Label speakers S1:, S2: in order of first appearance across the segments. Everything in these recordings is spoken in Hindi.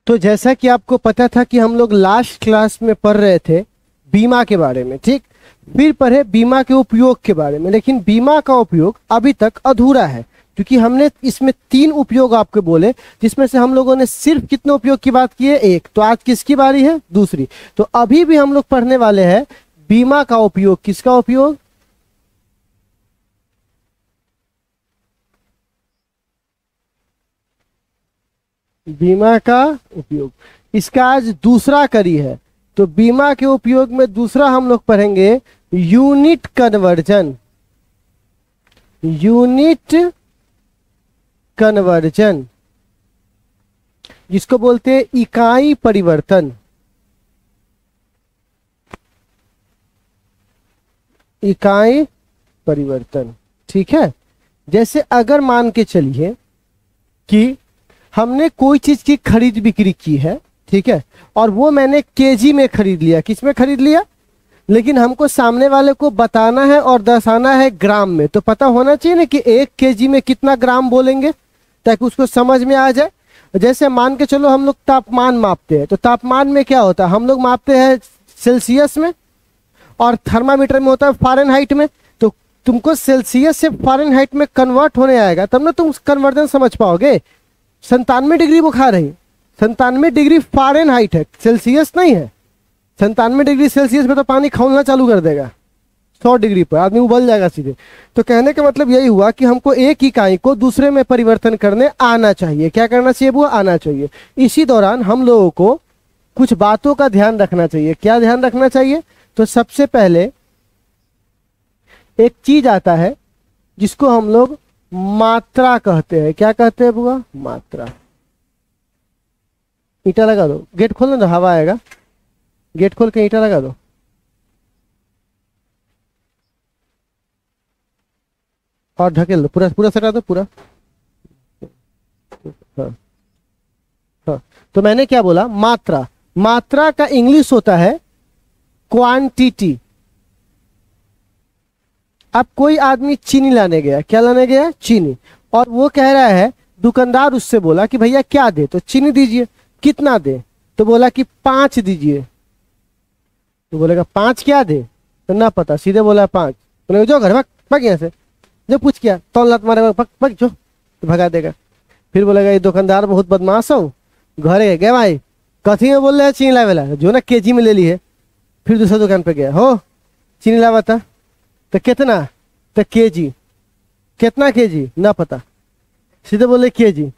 S1: तो जैसा कि आपको पता था कि हम लोग लास्ट क्लास में पढ़ रहे थे बीमा के बारे में, ठीक। फिर पढ़े बीमा के उपयोग के बारे में, लेकिन बीमा का उपयोग अभी तक अधूरा है क्योंकि हमने इसमें 3 उपयोग आपको बोले, जिसमें से हम लोगों ने सिर्फ कितने उपयोग की बात की है? 1। तो आज किसकी बारी है? दूसरी। तो अभी भी हम लोग पढ़ने वाले हैं बीमा का उपयोग। किसका उपयोग? बीमा का उपयोग। इसका आज दूसरा कड़ी है। तो बीमा के उपयोग में दूसरा हम लोग पढ़ेंगे यूनिट कन्वर्जन। यूनिट कन्वर्जन जिसको बोलते हैं इकाई परिवर्तन। इकाई परिवर्तन, ठीक है। जैसे अगर मान के चलिए कि हमने कोई चीज की खरीद बिक्री की है, ठीक है, और वो मैंने केजी में खरीद लिया। किस में खरीद लिया? लेकिन हमको सामने वाले को बताना है और दर्शाना है ग्राम में, तो पता होना चाहिए ना कि 1 केजी में कितना ग्राम बोलेंगे, ताकि उसको समझ में आ जाए। जैसे मान के चलो हम लोग तापमान मापते हैं, तो तापमान में क्या होता है? हम लोग मापते हैं सेल्सियस में और थर्मामीटर में होता है फ़ारेनहाइट में। तो तुमको सेल्सियस से फ़ारेनहाइट में कन्वर्ट होने आएगा तब ना तुम कन्वर्जन समझ पाओगे। 97 डिग्री बुखार है, 97 डिग्री फ़ारेनहाइट है, सेल्सियस नहीं है। 97 डिग्री सेल्सियस में तो पानी खौलना चालू कर देगा, 100 डिग्री पर आदमी उबल जाएगा सीधे। तो कहने का मतलब यही हुआ कि हमको एक इकाई को दूसरे में परिवर्तन करने आना चाहिए। क्या करना चाहिए? वो आना चाहिए। इसी दौरान हम लोगों को कुछ बातों का ध्यान रखना चाहिए। क्या ध्यान रखना चाहिए? तो सबसे पहले एक चीज आता है जिसको हम लोग मात्रा कहते हैं। क्या कहते हैं बुआ? मात्रा। ईंटा लगा दो, गेट खोल दो, हवा आएगा। गेट खोल के ईंटा लगा दो। और ढकेल दो, पूरा पूरा सटा दो पूरा। हाँ हाँ। तो मैंने क्या बोला? मात्रा। मात्रा का इंग्लिश होता है क्वांटिटी। अब कोई आदमी चीनी लाने गया। क्या लाने गया? चीनी। और वो कह रहा है, दुकानदार उससे बोला कि भैया क्या दे? तो चीनी दीजिए। कितना दे? तो बोला कि 5 दीजिए। तो बोलेगा 5 क्या दे? तो ना पता, सीधे बोला 5। बोले जो घर भाग यहाँ से, जो पूछ किया तो लत मारे भाग जो, तो भगा देगा। फिर बोलेगा ये दुकानदार बहुत बदमाश हो, घरे गए भाई कथी में बोल रहे हैं चीनी लावेला, जो ना केजी में ले ली है। फिर दूसरा दुकान पे गया, हो चीनी लावा था? तो कितना? तो केजी। कितना केजी? ना पता, सीधे बोले केजी।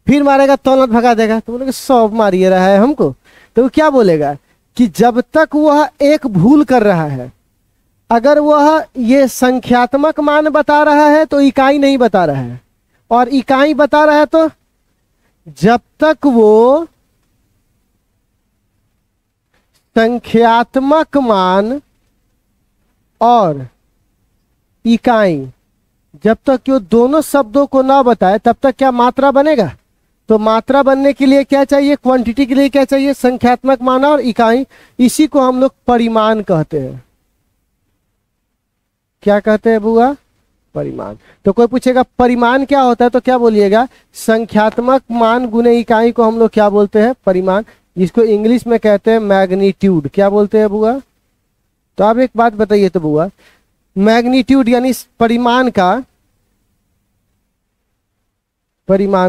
S1: फिर मारेगा तो लत भगा देगा। तो बोलेगा 100 मारिए रहा है हमको। तो वो क्या बोलेगा कि जब तक वह एक भूल कर रहा है, अगर वह ये संख्यात्मक मान बता रहा है तो इकाई नहीं बता रहा है, और इकाई बता रहा है तो जब तक वो संख्यात्मक मान और इकाई जब तक वो दोनों शब्दों को ना बताए तब तक क्या मात्रा बनेगा? तो मात्रा बनने के लिए क्या चाहिए? क्वांटिटी के लिए क्या चाहिए? संख्यात्मक मान और इकाई। इसी को हम लोग परिमाण कहते हैं। क्या कहते हैं बुआ? परिमाण। तो कोई पूछेगा परिमाण क्या होता है, तो क्या बोलिएगा? संख्यात्मक मान गुने इकाई को हम लोग क्या बोलते हैं? परिमाण, जिसको इंग्लिश में कहते हैं मैग्नीट्यूड। क्या बोलते हैं बुआ? तो आप एक बात बताइए तो बुआ, मैग्नीट्यूड यानी परिमाण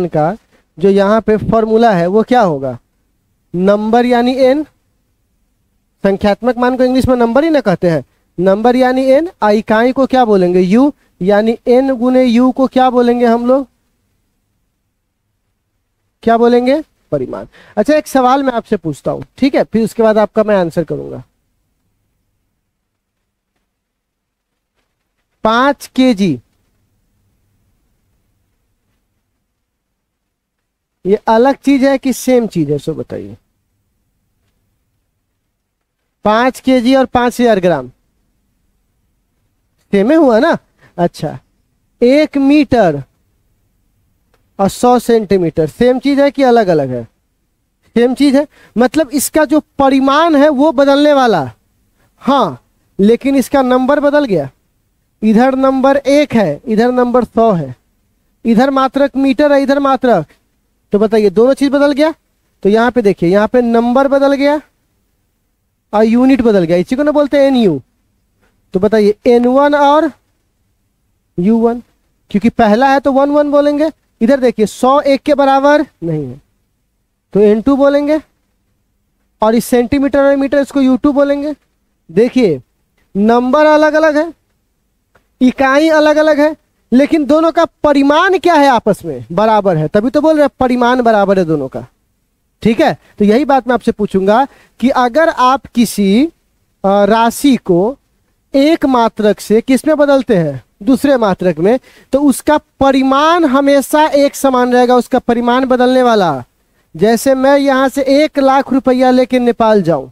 S1: का जो यहाँ पे फॉर्मूला है वो क्या होगा? नंबर यानी n। संख्यात्मक मान को इंग्लिश में नंबर ही ना कहते हैं, नंबर यानी n। इकाई को क्या बोलेंगे? u, यानी n गुने u को क्या बोलेंगे हम लोग? क्या बोलेंगे? परिमाण। अच्छा, एक सवाल मैं आपसे पूछता हूं, ठीक है, फिर उसके बाद आपका मैं आंसर करूंगा। 5 केजी ये अलग चीज है कि सेम चीज है? सो बताइए। 5 केजी और 5000 ग्राम सेम ही हुआ ना? अच्छा, 1 मीटर और 100 सेंटीमीटर सेम चीज है कि अलग अलग है? सेम चीज है। मतलब इसका जो परिमाण है वो बदलने वाला, हाँ, लेकिन इसका नंबर बदल गया। इधर नंबर 1 है, इधर नंबर 100 है। इधर मात्रक मीटर है, इधर मात्रक तो बताइए दोनों चीज बदल गया। तो यहाँ पे देखिए, यहाँ पे नंबर बदल गया और यूनिट बदल गया, इसी को ना बोलते हैं NU। तो बताइए N1 और U1, क्योंकि पहला है तो 1 1 बोलेंगे। इधर देखिए 100 1 के बराबर नहीं है तो N2 बोलेंगे, और इस सेंटीमीटर और मीटर इसको U2 बोलेंगे। देखिए नंबर अलग अलग है, इकाई अलग अलग है, लेकिन दोनों का परिमाण क्या है, आपस में बराबर है, तभी तो बोल रहे हैं परिमाण बराबर है दोनों का। ठीक है, तो यही बात मैं आपसे पूछूंगा कि अगर आप किसी राशि को एक मात्रक से किस में बदलते हैं, दूसरे मात्रक में, तो उसका परिमाण हमेशा एक समान रहेगा, उसका परिमाण बदलने वाला। जैसे मैं यहां से 1 लाख रुपया लेके नेपाल जाऊं,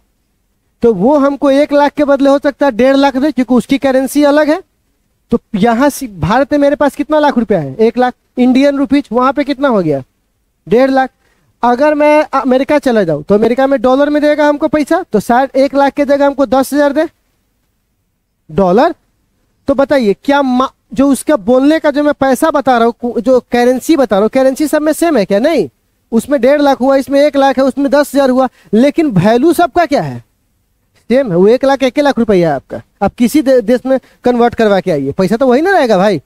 S1: तो वो हमको 1 लाख के बदले हो सकता है 1.5 लाख दे, क्योंकि उसकी करेंसी अलग है। तो यहां से भारत में मेरे पास कितना लाख रुपया है, 1 लाख इंडियन रुपीज, वहां पे कितना हो गया 1.5 लाख। अगर मैं अमेरिका चला जाऊं तो अमेरिका में डॉलर में देगा हमको पैसा, तो शायद 1 लाख के जगह हमको 10,000 दे डॉलर। तो बताइए क्या जो उसका बोलने का जो मैं पैसा बता रहा हूँ, जो करेंसी बता रहा हूँ, करेंसी सब में सेम है क्या, नहीं। उसमें 1.5 लाख हुआ, इसमें 1 लाख है, उसमें 10,000 हुआ, लेकिन वैल्यू सबका क्या है, सेम है। वो 1 लाख 1 लाख रुपया है आपका, आप किसी देश में कन्वर्ट करवा के आइए, पैसा तो वही ना रहेगा भाई।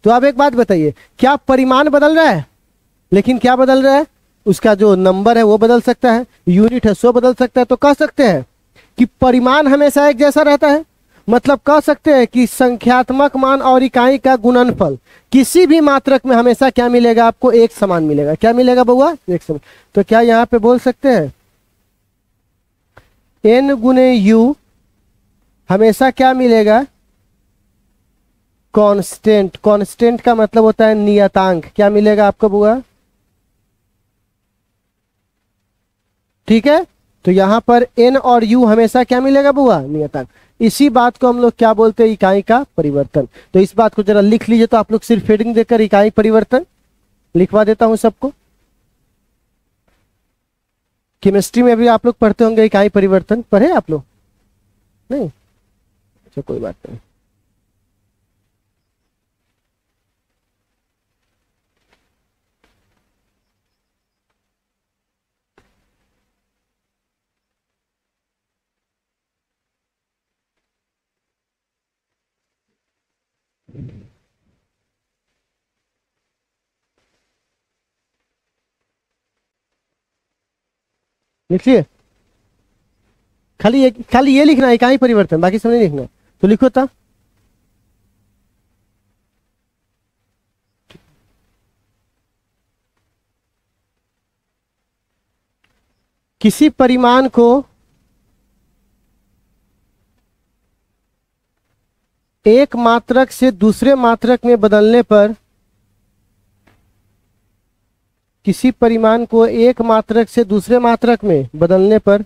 S1: तो आप एक बात बताइए, क्या परिमाण बदल रहा है, लेकिन क्या बदल रहा है, उसका जो नंबर है वो बदल सकता है, यूनिट है सो बदल सकता है। तो कह सकते हैं कि परिमाण हमेशा एक जैसा रहता है, मतलब कह सकते हैं कि संख्यात्मक मान और इकाई का गुणनफल किसी भी मात्रक में हमेशा क्या मिलेगा, आपको एक समान मिलेगा। क्या मिलेगा बउआ, एक समान। तो क्या यहां पे बोल सकते हैं N गुने U हमेशा क्या मिलेगा, कांस्टेंट। कांस्टेंट का मतलब होता है नियतांक। क्या मिलेगा आपको बुआ, ठीक है। तो यहां पर N और U हमेशा क्या मिलेगा बुआ, नियतांक। इसी बात को हम लोग क्या बोलते हैं, इकाई का परिवर्तन। तो इस बात को जरा लिख लीजिए, तो आप लोग सिर्फ हेडिंग देकर इकाई परिवर्तन लिखवा देता हूं सबको। केमिस्ट्री में भी आप लोग पढ़ते होंगे इकाई परिवर्तन, पढ़े आप लोग, नहीं, अच्छा कोई बात नहीं। लिखिए, खाली ये लिखना है इकाई परिवर्तन, बाकी सब नहीं लिखना। तो लिखो था, किसी परिमाण को एक मात्रक से दूसरे मात्रक में बदलने पर, किसी परिमाण को एक मात्रक से दूसरे मात्रक में बदलने पर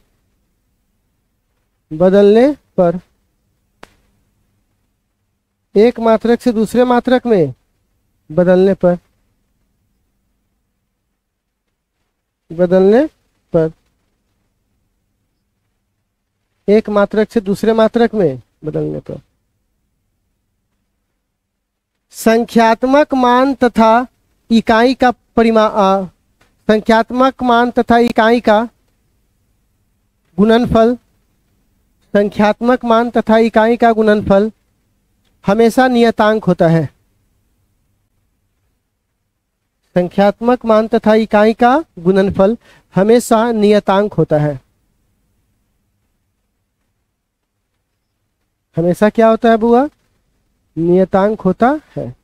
S1: एक मात्रक से दूसरे मात्रक में बदलने पर एक मात्रक से दूसरे मात्रक में बदलने पर संख्यात्मक मान तथा इकाई का परिमाण, संख्यात्मक मान तथा इकाई का गुणनफल, संख्यात्मक मान तथा इकाई का गुणनफल हमेशा नियतांक होता है। संख्यात्मक मान तथा इकाई का गुणनफल हमेशा नियतांक होता है। हमेशा क्या होता है बुआ, नियतांक होता है।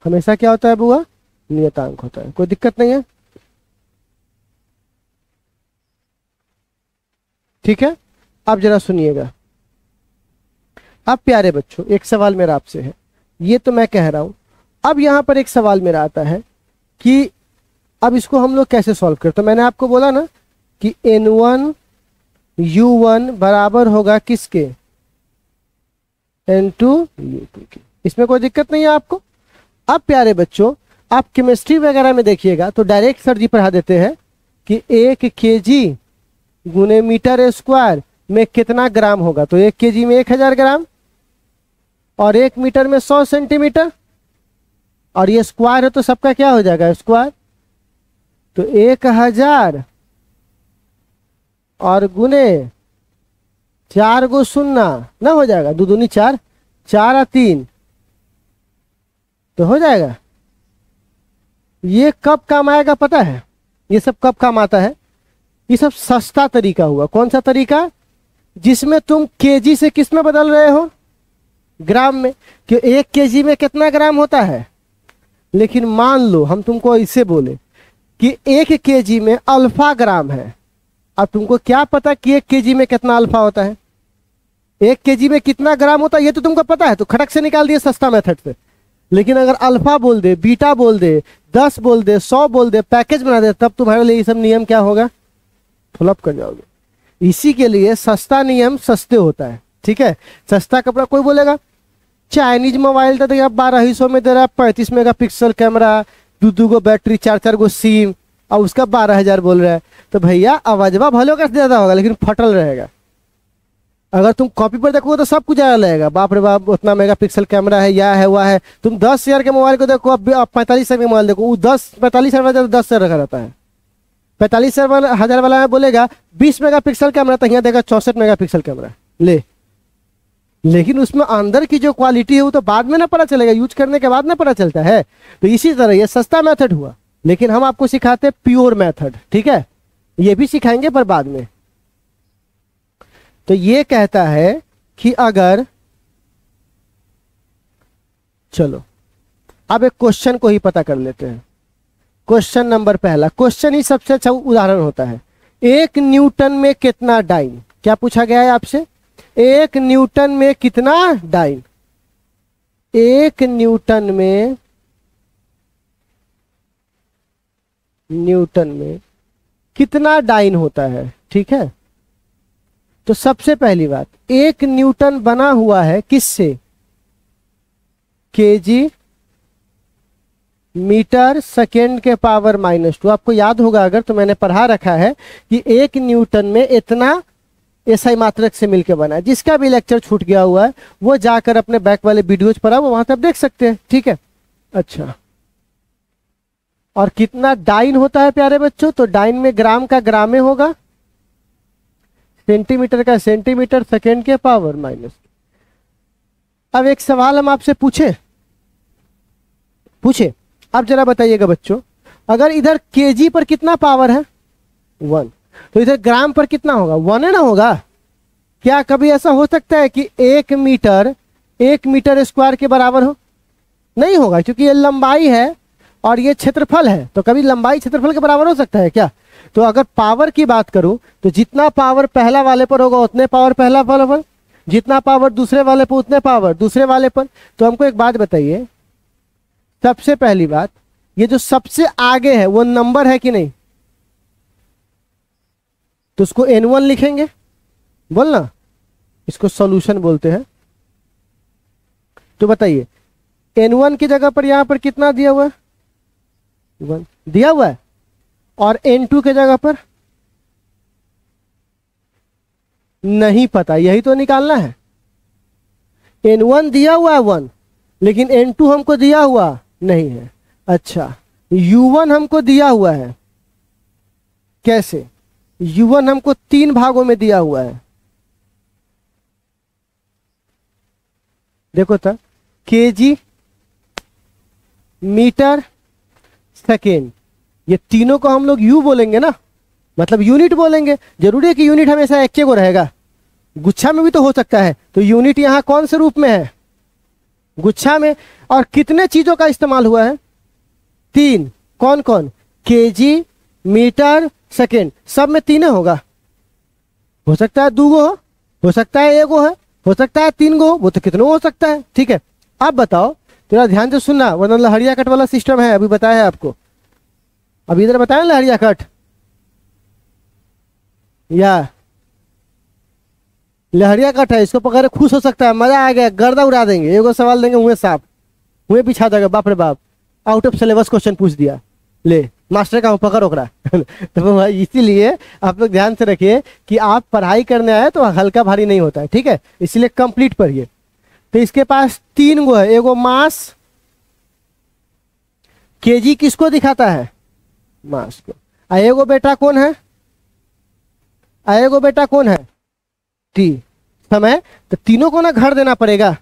S1: हमेशा क्या होता है बुआ, नियतांक होता है। कोई दिक्कत नहीं है, ठीक है। अब जरा सुनिएगा। अब प्यारे बच्चों, एक सवाल मेरा आपसे है, ये तो मैं कह रहा हूं। अब यहां पर एक सवाल मेरा आता है कि अब इसको हम लोग कैसे सॉल्व करते। तो मैंने आपको बोला ना कि N1 U1 बराबर होगा किसके, N2 U2 के। इसमें कोई दिक्कत नहीं है आपको। अब प्यारे बच्चों, आप केमिस्ट्री वगैरह में देखिएगा तो डायरेक्ट सर जी पढ़ा देते हैं कि 1 kg गुने मीटर स्क्वायर में कितना ग्राम होगा। तो 1 kg में 1000 ग्राम और 1 मीटर में 100 सेंटीमीटर। और ये स्क्वायर है तो सबका क्या हो जाएगा स्क्वायर, तो 1000 और गुने 4 गो शून्ना ना हो जाएगा, 2 दूनी 4, 4 और 3 तो हो जाएगा। ये कब काम आएगा पता है, ये सब कब काम आता है, ये सब सस्ता तरीका हुआ। कौन सा तरीका, जिसमें तुम केजी से किस में बदल रहे हो, ग्राम में, कि 1 केजी में कितना ग्राम होता है। लेकिन मान लो हम तुमको इससे बोले कि 1 केजी में अल्फा ग्राम है, अब तुमको क्या पता कि 1 केजी में कितना अल्फा होता है, 1 केजी में कितना ग्राम होता है ये तो तुमको पता है, तो खटक से निकाल दिए सस्ता मेथड से। लेकिन अगर अल्फा बोल दे, बीटा बोल दे, 10 बोल दे, 100 बोल दे, पैकेज बना दे, तब तुम्हारे लिए ये सब नियम क्या होगा, फ्लॉप कर जाओगे। इसी के लिए सस्ता नियम सस्ते होता है, ठीक है। सस्ता कपड़ा, कोई बोलेगा चाइनीज मोबाइल था तो अब 1200 में दे रहा, 35 मेगापिक्सल कैमरा, 2 गो बैटरी, 4 गो सिम, और उसका 12,000 बोल रहा है, तो भैया आवाजवा भलो का ज्यादा होगा लेकिन फटल रहेगा। अगर तुम कॉपी पर देखोगे तो सब कुछ ज्यादा लगेगा, बाप रे बाप उतना मेगापिक्सल कैमरा है, या है वह है। तुम 10,000 के मोबाइल को देखो, अब 45,000 के मोबाइल देखो, वो 45,000 10 रखा रहता है। 45,000 वाला है बोलेगा 20 मेगापिक्सल कैमरा, तो यहाँ देगा 64 मेगापिक्सल कैमरा ले। लेकिन उसमें अंदर की जो क्वालिटी है वो तो बाद में ना पता चलेगा, यूज करने के बाद ना पता चलता है। तो इसी तरह ये सस्ता मेथड हुआ, लेकिन हम आपको सिखाते प्योर मेथड, ठीक है। ये भी सिखाएंगे पर बाद में। तो ये कहता है कि अगर, चलो अब एक क्वेश्चन को ही पता कर लेते हैं। क्वेश्चन नंबर पहला, क्वेश्चन ही सबसे अच्छा उदाहरण होता है। 1 न्यूटन में कितना डाइन, क्या पूछा गया है आपसे, 1 न्यूटन में कितना डाइन, 1 न्यूटन में कितना डाइन होता है, ठीक है। तो सबसे पहली बात, 1 न्यूटन बना हुआ है किससे, केजी मीटर सेकेंड के पावर -2। आपको याद होगा अगर, तो मैंने पढ़ा रखा है कि 1 न्यूटन में इतना एसआई मात्रक से मिलकर बना है। जिसका भी लेक्चर छूट गया हुआ है वो जाकर अपने बैक वाले वीडियोज पर वो वहां तक देख सकते हैं, ठीक है। अच्छा, और कितना डाइन होता है प्यारे बच्चों, तो डाइन में ग्राम का ग्राम में होगा, सेंटीमीटर का सेंटीमीटर, सेकेंड के पावर -2। अब एक सवाल हम आपसे पूछे, अब जरा बताइएगा बच्चों, अगर इधर केजी पर कितना पावर है 1, तो इधर ग्राम पर कितना होगा 1 है ना होगा। क्या कभी ऐसा हो सकता है कि 1 मीटर स्क्वायर के बराबर हो, नहीं होगा, क्योंकि ये लंबाई है और ये क्षेत्रफल है, तो कभी लंबाई क्षेत्रफल के बराबर हो सकता है क्या। तो अगर पावर की बात करूं तो जितना पावर पहला वाले पर होगा उतने पावर पहला वाले पर, जितना पावर दूसरे वाले पर उतने पावर दूसरे वाले पर। तो हमको एक बात बताइए, सबसे पहली बात, ये जो सबसे आगे है वो नंबर है कि नहीं, तो उसको n1 लिखेंगे, बोलना, इसको सॉल्यूशन बोलते हैं। तो बताइए n1 की जगह पर यहां पर कितना दिया हुआ है, 1 दिया हुआ है, और n2 के जगह पर नहीं पता, यही तो निकालना है। n1 दिया हुआ है 1, लेकिन n2 हमको दिया हुआ नहीं है। अच्छा, u1 हमको दिया हुआ है, कैसे, u1 हमको 3 भागों में दिया हुआ है। देखो तो, केजी मीटर सेकेंड, ये तीनों को हम लोग यू बोलेंगे ना, मतलब यूनिट बोलेंगे। जरूरी है कि यूनिट हमेशा एक को रहेगा, गुच्छा में भी तो हो सकता है। तो यूनिट यहां कौन से रूप में है, गुच्छा में। और कितने चीजों का इस्तेमाल हुआ है, 3। कौन कौन, केजी मीटर सेकेंड, सब में 3 होगा। हो सकता है 2 गो हो सकता है 1 गो हो सकता है 3 गो, वो तो कितनों हो सकता है, ठीक है। अब बताओ, थोड़ा ध्यान से सुनना, वरना लहरिया कट वाला सिस्टम है, अभी बताया है आपको, अभी इधर बताया लहरिया कट, या लहरिया कट है, इसको पकड़ खुश हो सकता है, मजा आ गया, गर्दा उड़ा देंगे, एगो सवाल देंगे मुँह साफ, मुँह बिछा देगा, बाप रे बाप, आउट ऑफ सिलेबस क्वेश्चन पूछ दिया, ले मास्टर का पकड़ ओकरा। तो इसीलिए आप लोग ध्यान से रखिए कि आप पढ़ाई करने आए तो हल्का भारी नहीं होता है, ठीक है, इसलिए कंप्लीट पढ़िए। तो इसके पास 3 गो है, एगो मास, केजी किसको दिखाता है? मास को। आएगो बेटा कौन है? आएगो बेटा कौन है? टी। समय, तो तीनों को ना घर देना पड़ेगा,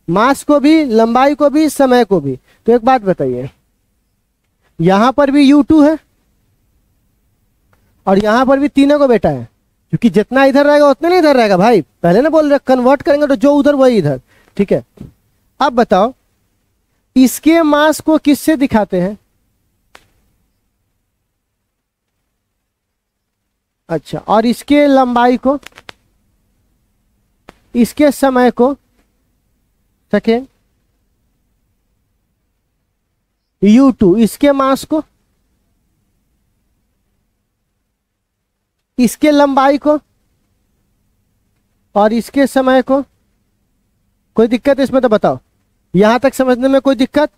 S1: मास को भी, लंबाई को भी, समय को भी। तो एक बात बताइए, यहां पर भी U2 है और यहां पर भी तीनों को बेटा है, क्योंकि जितना इधर रहेगा उतना नहीं इधर रहेगा भाई। पहले ना बोल रहे कन्वर्ट करेंगे तो जो उधर वही इधर, ठीक है। अब बताओ इसके मास को किससे दिखाते हैं? अच्छा, और इसके लंबाई को, इसके समय को, सेकेंड U2, इसके मास को, इसके लंबाई को और इसके समय को। कोई दिक्कत इसमें तो बताओ, यहां तक समझने में कोई दिक्कत?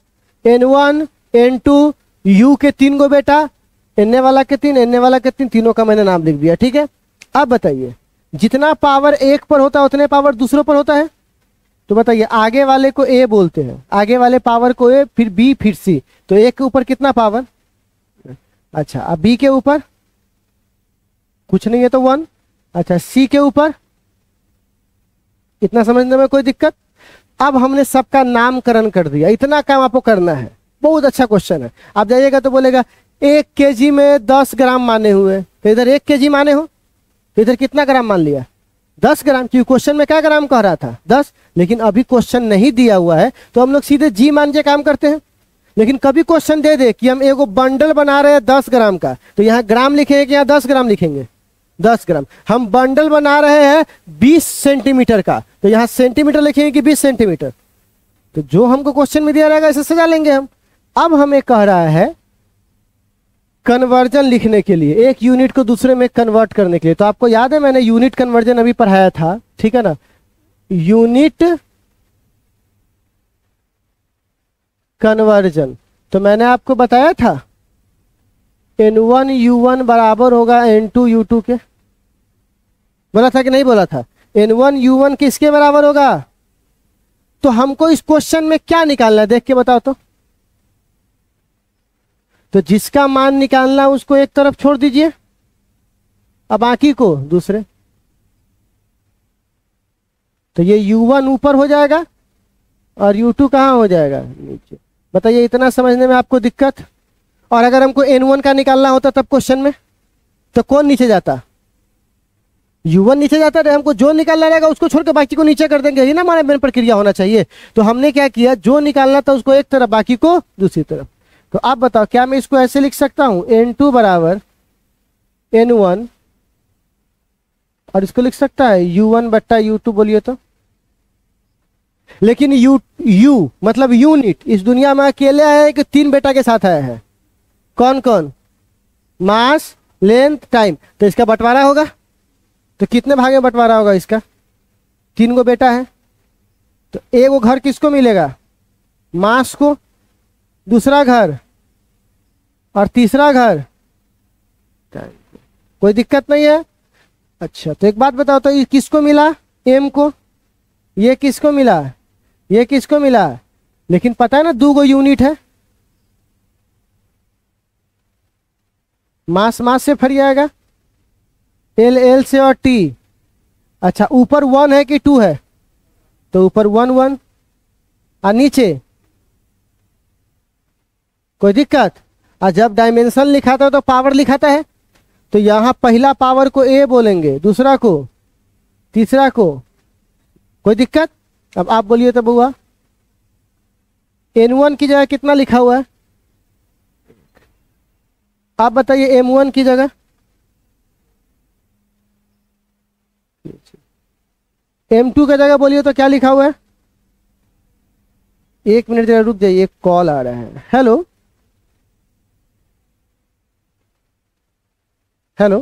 S1: N1 N2 U के 3 को बेटा, एनने वाला के 3, एनने वाला के 3, तीनों का मैंने नाम लिख दिया, ठीक है। अब बताइए जितना पावर एक पर होता है उतने पावर दूसरों पर होता है। तो बताइए आगे वाले को ए बोलते हैं, आगे वाले पावर को ए, फिर बी, फिर सी। तो ए के ऊपर कितना पावर? अच्छा, अब बी के ऊपर कुछ नहीं है तो 1। अच्छा, सी के ऊपर, इतना समझने में कोई दिक्कत? अब हमने सबका नामकरण कर दिया, इतना काम आपको करना है। बहुत अच्छा क्वेश्चन है। आप जाइएगा तो बोलेगा 1 केजी में 10 ग्राम माने हुए, तो इधर 1 केजी माने हो, तो इधर कितना ग्राम मान लिया? 10 ग्राम, क्योंकि क्वेश्चन में क्या ग्राम कह रहा था? 10। लेकिन अभी क्वेश्चन नहीं दिया हुआ है तो हम लोग सीधे जी मान के काम करते हैं। लेकिन कभी क्वेश्चन दे दे कि हम एगो बंडल बना रहे हैं 10 ग्राम का, तो यहाँ ग्राम लिखेंगे कि यहाँ 10 ग्राम लिखेंगे? 10 ग्राम। हम बंडल बना रहे हैं 20 सेंटीमीटर का, तो यहाँ सेंटीमीटर लिखेंगे कि 20 सेंटीमीटर? तो जो हमको क्वेश्चन में दिया रहेगा ऐसे सजा लेंगे हम। अब हमें कह रहा है कन्वर्जन लिखने के लिए, एक यूनिट को दूसरे में कन्वर्ट करने के लिए। तो आपको याद है मैंने यूनिट कन्वर्जन अभी पढ़ाया था, ठीक है ना? यूनिट कन्वर्जन, तो मैंने आपको बताया था N1 U1 बराबर होगा N2 U2 के। बोला था कि नहीं बोला था? N1 U1 किसके बराबर होगा? तो हमको इस क्वेश्चन में क्या निकालना है देख के बताओ तो जिसका मान निकालना है उसको एक तरफ छोड़ दीजिए, अब बाकी को दूसरे। तो ये U1 ऊपर हो जाएगा और U2 कहाँ हो जाएगा? नीचे। बताइए इतना समझने में आपको दिक्कत? और अगर हमको N1 का निकालना होता तब क्वेश्चन में, तो कौन नीचे जाता? U1 नीचे जाता है। हमको जो निकालना रहेगा उसको छोड़ के बाकी को नीचे कर देंगे, ये ना हमारे में प्रक्रिया होना चाहिए। तो हमने क्या किया, जो निकालना था उसको एक तरफ, बाकी को दूसरी तरफ। तो आप बताओ क्या मैं इसको ऐसे लिख सकता हूं N2 बराबर N1, और इसको लिख सकता है U1 बट्टा U2? बोलिए तो। लेकिन U मतलब यूनिट इस दुनिया में अकेले है कि 3 बेटा के साथ आया है? कौन कौन? मास, लेंथ, टाइम। तो इसका बंटवारा होगा, तो कितने भाग में बंटवारा होगा इसका? 3 गो बेटा है, तो एक घर किसको मिलेगा? मास को, दूसरा घर, और तीसरा घर टाइम को। कोई दिक्कत नहीं है? अच्छा, तो एक बात बताओ तो ये किसको मिला? एम को। ये किसको मिला? ये किसको मिला? लेकिन पता है ना 2 गो यूनिट है, मास मास से फट जाएगा, एल एल से और टी। अच्छा, ऊपर 1 है कि 2 है? तो ऊपर 1 1, और नीचे कोई दिक्कत? और जब डायमेंशन लिखाता है तो पावर लिखाता है, तो यहां पहला पावर को ए बोलेंगे, दूसरा को, तीसरा को। कोई दिक्कत? अब आप बोलिए तो बुआ, N1 की जगह कितना लिखा हुआ है? आप बताइए M1 की जगह। M2 की जगह बोलिए तो क्या लिखा हुआ है? 1 मिनट जरा रुक जाइए, एक कॉल आ रहा है। हेलो हेलो,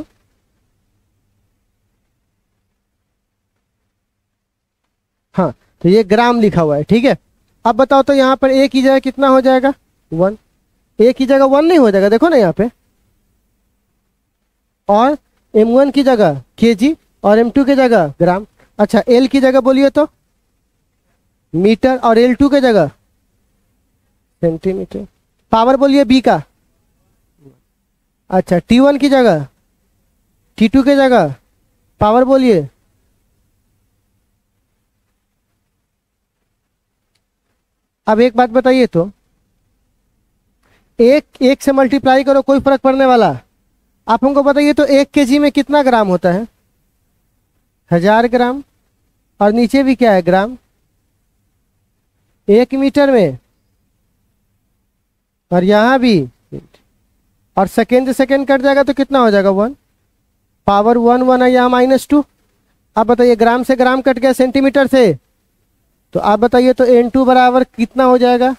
S1: हाँ, तो ये ग्राम लिखा हुआ है, ठीक है। अब बताओ तो यहाँ पर ए की जगह कितना हो जाएगा? 1। ए की जगह 1 नहीं हो जाएगा, देखो ना यहाँ पे। और M1 की जगह केजी और M2 की जगह ग्राम। अच्छा, L की जगह बोलिए तो मीटर, और L2 की जगह सेंटीमीटर। पावर बोलिए बी का। अच्छा, T1 की जगह T2 की जगह पावर बोलिए। अब एक बात बताइए तो, एक से मल्टीप्लाई करो, कोई फर्क पड़ने वाला? आप हमको बताइए तो 1 kg में कितना ग्राम होता है? 1000 ग्राम। और नीचे भी क्या है? ग्राम। 1 मीटर में, और यहां भी, और सेकेंड से सेकेंड कट जाएगा तो कितना हो जाएगा? 1 पावर 1 1 है, यहाँ -2। आप बताइए, ग्राम से ग्राम कट गया सेंटीमीटर से, तो आप बताइए तो N2 बराबर कितना हो जाएगा?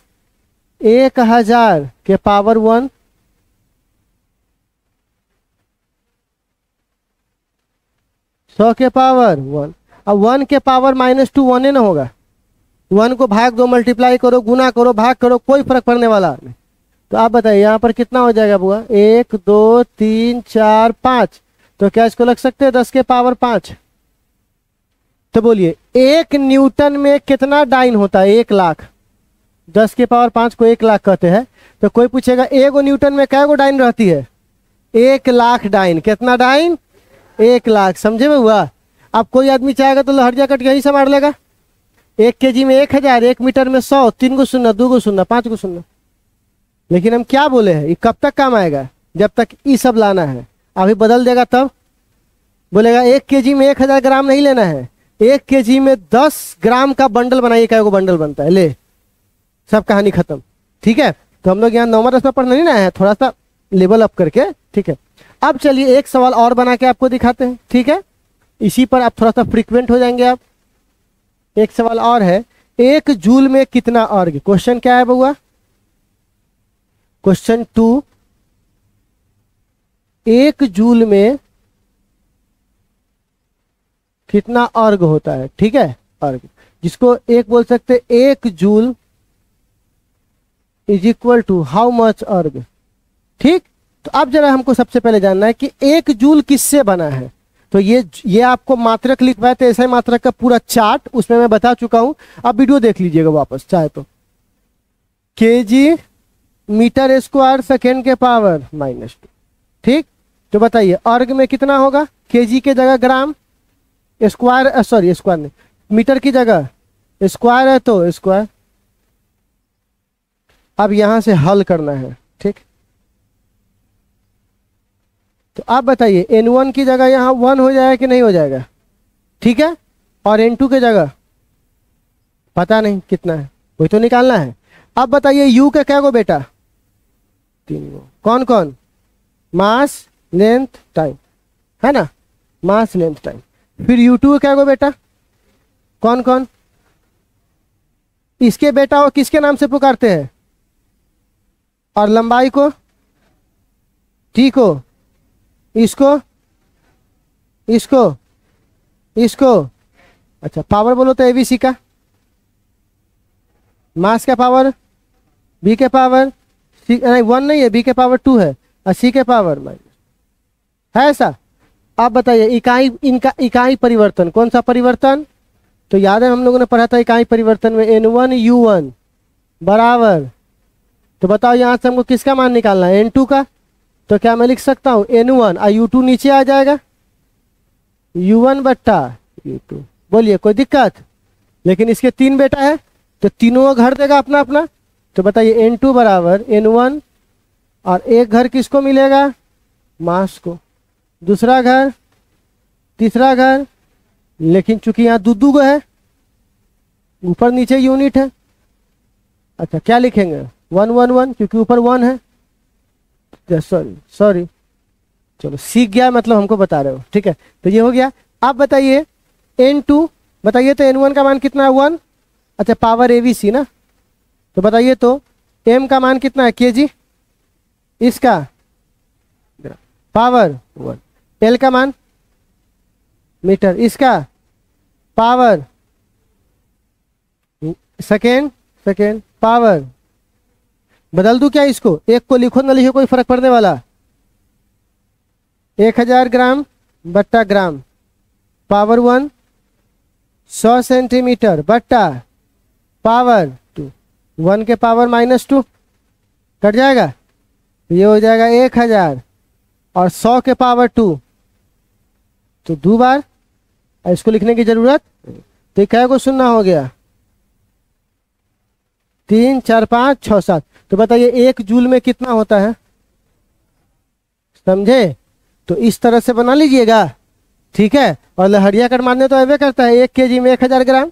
S1: 1000 के पावर 1, 100 के पावर 1। अब 1 के पावर -2 1 ही ना होगा? 1 को भाग दो, मल्टीप्लाई करो, गुना करो, भाग करो, कोई फर्क पड़ने वाला नहीं। तो आप बताइए यहाँ पर कितना हो जाएगा बुआ? 1 2 3 4 5। तो क्या इसको लग सकते हैं 10 के पावर 5? तो बोलिए 1 न्यूटन में कितना डाइन होता है? 1 लाख। 10 के पावर 5 को 1 लाख कहते हैं। तो कोई पूछेगा 1 न्यूटन में कै गो डाइन रहती है? 1 लाख डाइन। कितना डाइन? 1 लाख। समझे में हुआ? अब कोई आदमी चाहेगा तो लहरिया कट के यही से मार लेगा। 1 kg में 1000, 1 मीटर में 100, 3 गो शून्य, 2 गो शून्य, 5 गो शून्य। लेकिन हम क्या बोले हैं, ये कब तक काम आएगा? जब तक ये सब लाना है। अभी बदल देगा तब बोलेगा 1 kg में 1000 ग्राम नहीं लेना है, 1 kg में 10 ग्राम का बंडल बनाइए। क्या बंडल बनता है? ले, सब कहानी खत्म। ठीक है, तो हम लोग यहाँ 9वां 10वां पढ़ने नहीं ना है, थोड़ा सा लेवल अप करके। ठीक है, अब चलिए एक सवाल और बना के आपको दिखाते हैं। ठीक है, इसी पर आप थोड़ा सा फ्रीक्वेंट हो जाएंगे आप। एक सवाल और है, 1 जूल में कितना अर्ग? क्वेश्चन क्या है बउआ? क्वेश्चन 2, 1 जूल में कितना अर्ग होता है? ठीक है, अर्ग, जिसको एक बोल सकते 1 joule is equal to how much erg. ठीक, तो अब जरा हमको सबसे पहले जानना है कि 1 जूल किससे बना है। तो ये आपको मात्रक लिखवाए थे, ऐसा ही मात्रक का पूरा चार्ट उसमें मैं बता चुका हूं। आप वीडियो देख लीजिएगा वापस चाहे तो। kg मीटर स्क्वायर सेकेंड के पावर -2। ठीक, तो बताइए अर्ग में कितना होगा? kg के जगह ग्राम, स्क्वायर, सॉरी स्क्वायर नहीं, मीटर की जगह स्क्वायर है तो स्क्वायर। अब यहां से हल करना है। ठीक, तो आप बताइए N1 की जगह यहां 1 हो जाएगा कि नहीं हो जाएगा? ठीक है, और N2 की जगह पता नहीं कितना है, वही तो निकालना है। अब बताइए U का क्या गो बेटा? 3 गो। कौन कौन? मास, लेंथ, टाइम, है ना? मास, लेंथ, टाइम। फिर U2 का क्या गो बेटा? कौन कौन? इसके बेटा वो किसके नाम से पुकारते हैं? और लंबाई को T को, इसको, इसको, इसको। अच्छा, पावर बोलो तो ABC का, मास का पावर B के पावर नहीं 1 नहीं है, B के पावर 2 है, और C के पावर -, है ऐसा? आप बताइए इकाई, इनका इकाई परिवर्तन, कौन सा परिवर्तन? तो याद है हम लोगों ने पढ़ा था इकाई परिवर्तन में N1 U1 बराबर। तो बताओ यहां से हमको किसका मान निकालना है? N2 का। तो क्या मैं लिख सकता हूं N1 और U2 नीचे आ जाएगा, U1 बट्टा U2। बोलिए कोई दिक्कत? लेकिन इसके 3 बेटा है तो तीनों घर देगा अपना अपना। तो बताइए N2 बराबर N1, और एक घर किसको मिलेगा? मास को। दूसरा घर, तीसरा घर, लेकिन चूंकि यहाँ दो गो है, ऊपर नीचे यूनिट है। अच्छा, क्या लिखेंगे? 1 1 1, क्योंकि ऊपर 1 है। सॉरी, चलो सीख गया, मतलब हमको बता रहे हो। ठीक है, तो ये हो गया। आप बताइए N2, बताइए तो N1 का मान कितना है? 1। अच्छा, पावर ABC ना, तो बताइए तो M का मान कितना है? kg, इसका पावर 1। L का मान मीटर, इसका पावर सेकेंड, पावर। बदल दूं क्या इसको? एक को लिखो ना लिखो कोई फर्क पड़ने वाला? 1000 ग्राम बट्टा ग्राम, पावर 1, 100 सेंटीमीटर बट्टा पावर 2, 1 के पावर -2। कट जाएगा, ये हो जाएगा 1000 और 100 के पावर 2 तो 2 बार, इसको लिखने की जरूरत। तो ये क्या को सुनना हो गया 3 4 5 6 7। तो बताइए 1 जूल में कितना होता है, समझे? तो इस तरह से बना लीजिएगा, ठीक है। और लहरिया कट मारने तो ऐसे करता है 1 केजी में 1000 ग्राम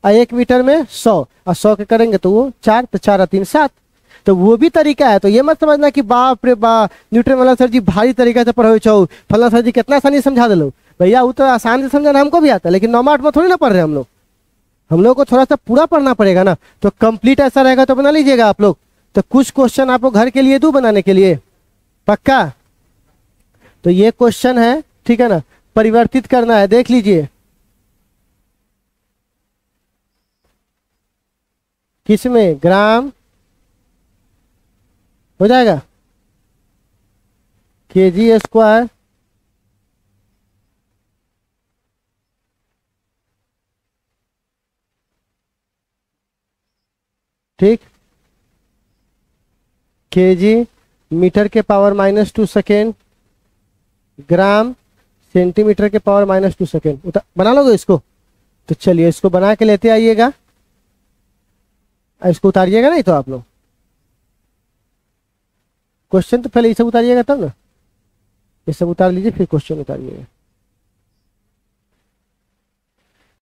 S1: और 1 मीटर में 100 और 100 के करेंगे तो वो 4, तो 4 और 3 7। तो वो भी तरीका है। तो ये मत समझना कि बाप रे बाप न्यूटन वाला सर जी भारी तरीका से पढ़ो छो, फला सर जी कितना आसानी समझा दे। भैया वो तो आसान से समझाना हमको भी आता है, लेकिन 9 8 में थोड़ी ना पढ़ रहे हम लोग को थोड़ा सा पूरा पढ़ना पड़ेगा ना। तो कंप्लीट ऐसा रहेगा तो बना लीजिएगा आप लोग। तो कुछ क्वेश्चन आपको घर के लिए दूं बनाने के लिए, पक्का? तो ये क्वेश्चन है, ठीक है ना, परिवर्तित करना है, देख लीजिए। किसमें? ग्राम हो जाएगा, केजी स्क्वायर, ठीक, केजी मीटर के पावर -2 सेकेंड, ग्राम सेंटीमीटर के पावर -2 सेकेंड। बना लोगे इसको? तो चलिए इसको बना के लेते आइएगा, इसको उतारिएगा नहीं तो आप लोग क्वेश्चन तो पहले ये सब उतारिएगा तब ना, ये सब उतार लीजिए फिर क्वेश्चन उतारिएगा।